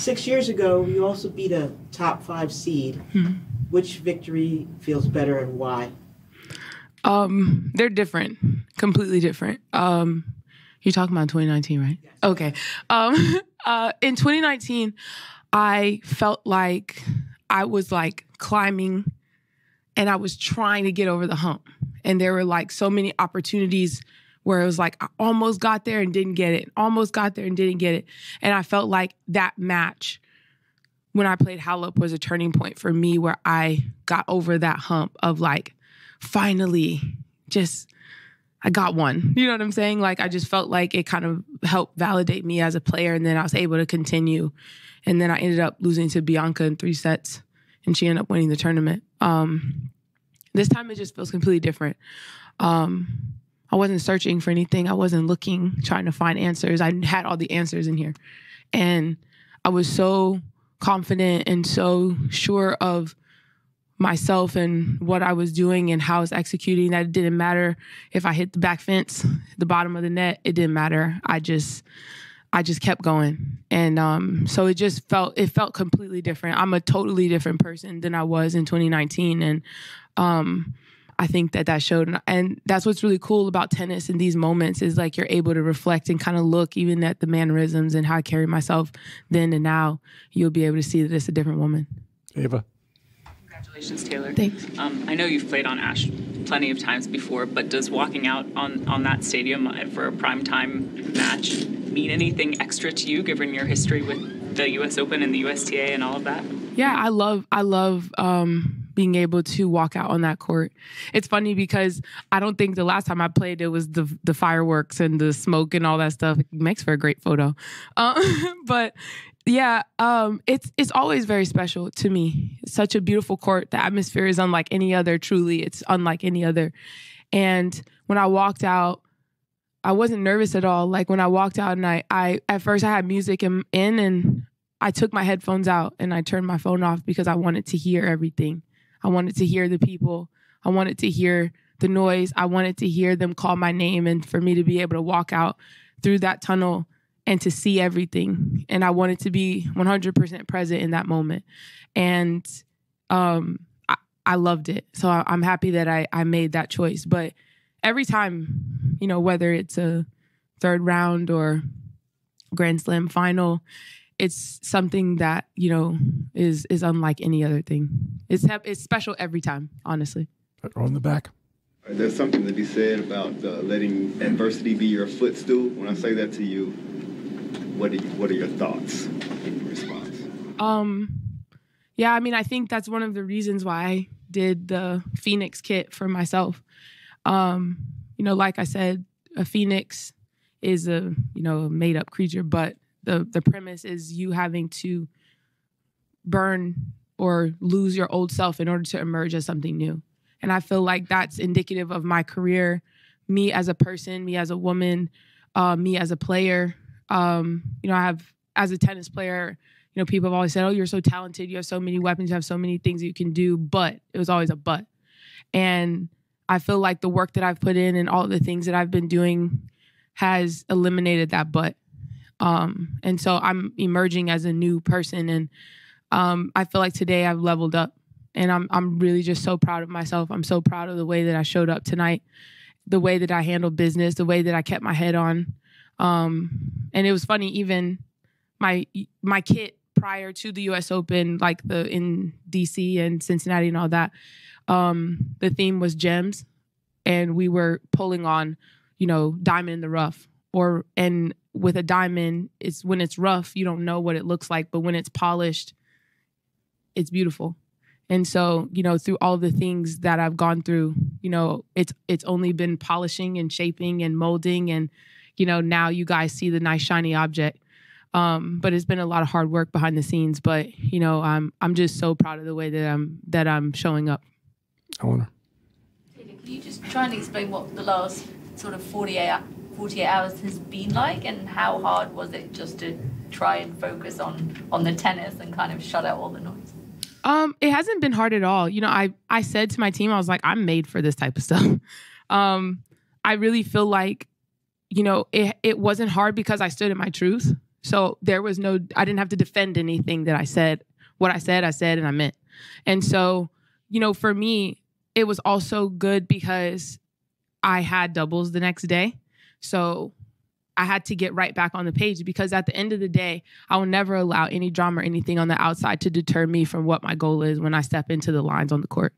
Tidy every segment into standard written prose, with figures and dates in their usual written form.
6 years ago, you also beat a top 5 seed. Which victory feels better and why? They're different, completely different. You're talking about 2019, right? Yes. Okay. In 2019, I felt like I was like climbing and I was trying to get over the hump. And there were like so many opportunities where it was like, I almost got there and didn't get it. Almost got there and didn't get it. And I felt like that match when I played Halep was a turning point for me where I got over that hump of like, finally, I got one. You know what I'm saying? Like, I just felt like it kind of helped validate me as a player. And then I was able to continue. And then I ended up losing to Bianca in 3 sets. And she ended up winning the tournament. This time it just feels completely different. I wasn't searching for anything. I wasn't looking, trying to find answers. I had all the answers in here. And I was so confident and so sure of myself and what I was doing and how I was executing that it didn't matter if I hit the back fence, the bottom of the net. It didn't matter. I just kept going. And so it felt completely different. I'm a totally different person than I was in 2019. And I think that showed. And that's what's really cool about tennis in these moments is like you're able to reflect and kind of look even at the mannerisms and how I carry myself then and now. You'll be able to see that it's a different woman. Ava. Congratulations, Taylor. Thanks. I know you've played on Ash plenty of times before, but does walking out on that stadium for a primetime match mean anything extra to you, given your history with the U.S. Open and the USTA and all of that? Yeah, I love being able to walk out on that court. It's funny because I don't think the last time I played it was the fireworks and the smoke and all that stuff. It makes for a great photo. But yeah, it's always very special to me. It's such a beautiful court. The atmosphere is unlike any other. Truly, it's unlike any other. And when I walked out, I wasn't nervous at all. Like when I walked out and I at first I had music in and I took my headphones out and I turned my phone off because I wanted to hear everything. I wanted to hear the people. I wanted to hear the noise. I wanted to hear them call my name and for me to be able to walk out through that tunnel and to see everything. And I wanted to be 100% present in that moment. And I loved it. So I'm happy that I made that choice. But every time, you know, whether it's a third round or Grand Slam final, it's something that, you know, is unlike any other thing. It's special every time, honestly. On the back. There's something to be said about letting adversity be your footstool. When I say that to you, what are your thoughts in response? Yeah, I mean, I think that's one of the reasons why I did the Phoenix kit for myself. You know, like I said, a Phoenix is a made up creature, but the premise is you having to burn or lose your old self in order to emerge as something new. And I feel like that's indicative of my career, me as a person, me as a woman, me as a player. You know, I have, as a tennis player, you know, people have always said, oh, you're so talented, you have so many weapons, you have so many things that you can do, but it was always a but. And I feel like the work that I've put in and all the things that I've been doing has eliminated that but. And so I'm emerging as a new person. And I feel like today I've leveled up. And I'm really just so proud of myself. I'm so proud of the way that I showed up tonight, the way that I handled business, the way that I kept my head on. And it was funny, even my kit prior to the U.S. Open, like in D.C. and Cincinnati and all that, the theme was gems. And we were pulling on, you know, diamond in the rough. And with a diamond, it's when it's rough, you don't know what it looks like. But when it's polished, it's beautiful. And so, you know, through all the things that I've gone through, you know, it's only been polishing and shaping and molding. And, you know, now you guys see the nice shiny object. But it's been a lot of hard work behind the scenes. But, you know, I'm just so proud of the way that I'm showing up. I wonder. Can you just try and explain what the last sort of 48 hours has been like, and how hard was it just to try and focus on the tennis and kind of shut out all the noise? It hasn't been hard at all. You know, I said to my team, I was like, I'm made for this type of stuff. I really feel like, you know, it wasn't hard because I stood in my truth. So there was I didn't have to defend anything that I said. What I said, and I meant. And so, for me, it was also good because I had doubles the next day. So I had to get right back on the page, because at the end of the day, I will never allow any drama or anything on the outside to deter me from what my goal is when I step into the lines on the court.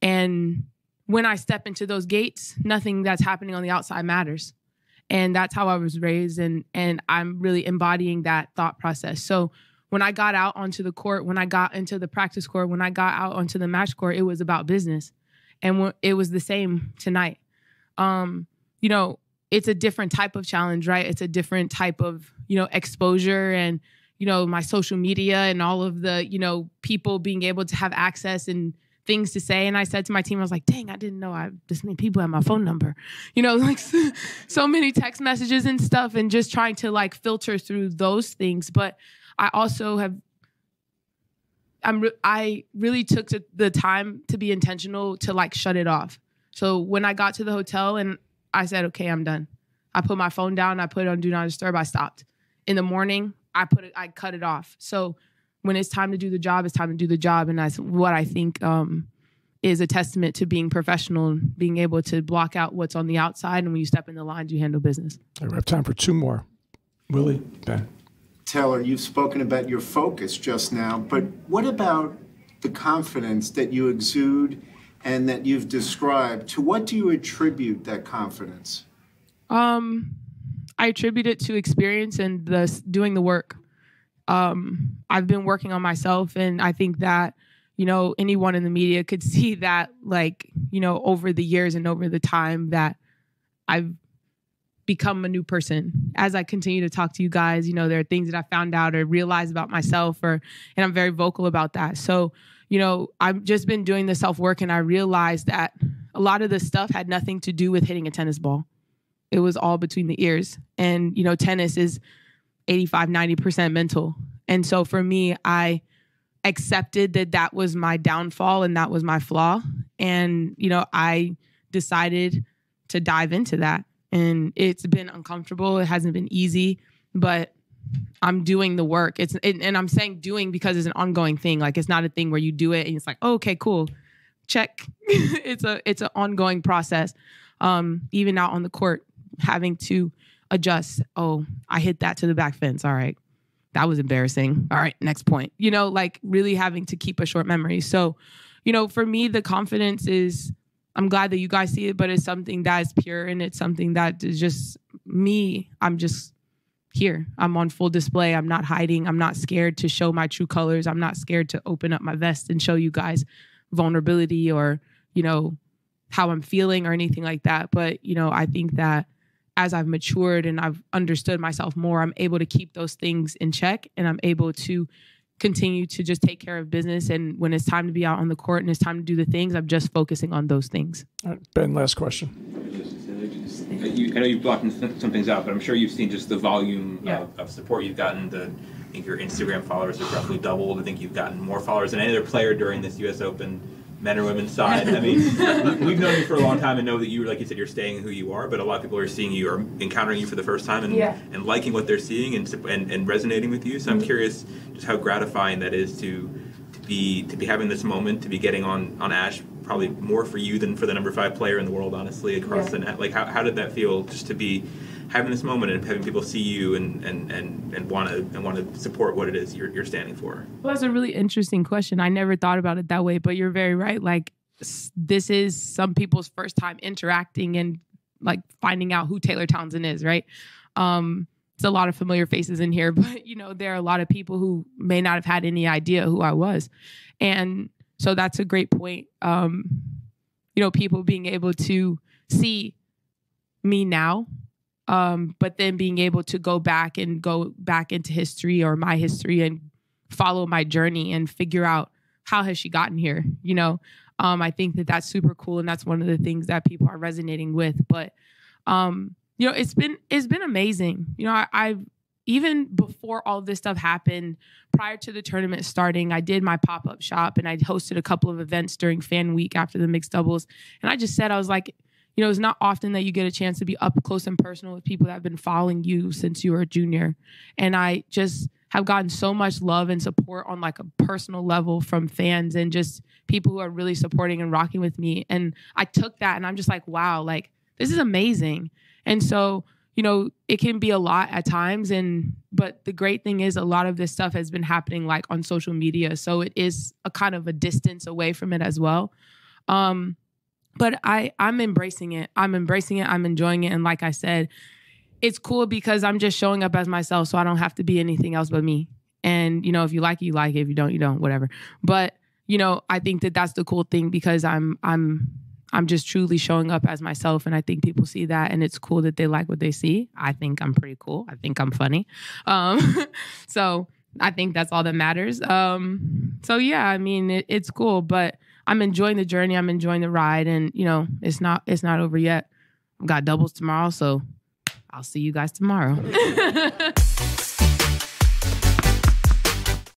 And when I step into those gates, nothing that's happening on the outside matters. And that's how I was raised. And I'm really embodying that thought process. So when I got out onto the court, when I got into the practice court, when I got out onto the match court, it was about business. And it was the same tonight. It's a different type of challenge, right? It's a different type of, exposure and, my social media and all of the, people being able to have access and things to say. And I said to my team, I was like, dang, I didn't know this many people had my phone number. Like so many text messages and stuff, and just trying to like filter through those things. But I also I really took the time to be intentional to like shut it off. So when I got to the hotel and I said, okay, I'm done. I put my phone down. I put it on Do Not Disturb. I stopped. In the morning, I cut it off. So when it's time to do the job, it's time to do the job. And that's what I think is a testament to being professional and being able to block out what's on the outside. And when you step in the lines, you handle business. All right, we have time for two more. Willie, Ben. Taylor, you've spoken about your focus just now, but what about the confidence that you exude and that you've described? To what do you attribute that confidence? I attribute it to experience and doing the work. I've been working on myself, and I think that, anyone in the media could see that, over the years and over the time that I've become a new person. As I continue to talk to you guys, there are things that I found out or realized about myself, and I'm very vocal about that. So, I've just been doing the self-work, and I realized that a lot of this stuff had nothing to do with hitting a tennis ball. It was all between the ears. And, tennis is 85, 90% mental. And so for me, I accepted that was my downfall and that was my flaw. And, I decided to dive into that. And it's been uncomfortable. It hasn't been easy, but I'm doing the work. And I'm saying doing because it's an ongoing thing. Like, it's not a thing where you do it and it's like, oh, okay, cool, check. It's an ongoing process. Even out on the court, having to adjust. Oh, I hit that to the back fence. All right, that was embarrassing. All right, next point. Really having to keep a short memory. So, for me, the confidence is, I'm glad that you guys see it, but it's something that is pure, and it's something that is just me. I'm just here. I'm on full display. I'm not hiding. I'm not scared to show my true colors. I'm not scared to open up my vest and show you guys vulnerability or, how I'm feeling or anything like that. But, I think that as I've matured and I've understood myself more, I'm able to keep those things in check, and I'm able to continue to just take care of business. And when it's time to be out on the court and it's time to do the things, I'm just focusing on those things. All right, Ben, last question. I know you've blocked some things out, but I'm sure you've seen just the volume of support you've gotten. I think your Instagram followers have roughly doubled. I think you've gotten more followers than any other player during this U.S. Open, men or women's side. I mean, we've known you for a long time and know that you, like you said, you're staying who you are, but a lot of people are seeing you or encountering you for the first time and liking what they're seeing and resonating with you. So I'm curious just how gratifying that is to be having this moment, to be getting on Ash, probably more for you than for the number 5 player in the world, honestly, across the net. Like, how did that feel just to be having this moment and having people see you and want to support what it is you're standing for? Well, that's a really interesting question. I never thought about it that way, but you're very right. Like, this is some people's first time interacting and like finding out who Taylor Townsend is, right? It's a lot of familiar faces in here, but there are a lot of people who may not have had any idea who I was. And so that's a great point. People being able to see me now, but then being able to go back into history or my history and follow my journey and figure out how has she gotten here. I think that that's super cool, and that's one of the things that people are resonating with. But it's been amazing. I've even before all this stuff happened, prior to the tournament starting, I did my pop-up shop and I hosted a couple of events during Fan Week after the mixed doubles. And I just said, I was like, you know, it's not often that you get a chance to be up close and personal with people that have been following you since you were a junior. And I just have gotten so much love and support on like a personal level from fans and just people who are really supporting and rocking with me. And I took that and I'm just like, wow, like this is amazing. And so, you know, it can be a lot at times. But the great thing is a lot of this stuff has been happening like on social media. So it is a kind of a distance away from it as well. But I'm embracing it. I'm enjoying it. And like I said, it's cool because I'm just showing up as myself. So I don't have to be anything else but me. And, you know, if you like it, you like it. If you don't, you don't, whatever. But, you know, I think that that's the cool thing because I'm just truly showing up as myself. And I think people see that and it's cool that they like what they see. I think I'm pretty cool. I think I'm funny. So I think that's all that matters. So yeah, I mean, it's cool, but I'm enjoying the journey. I'm enjoying the ride and, you know, it's not over yet. I've got doubles tomorrow. So I'll see you guys tomorrow.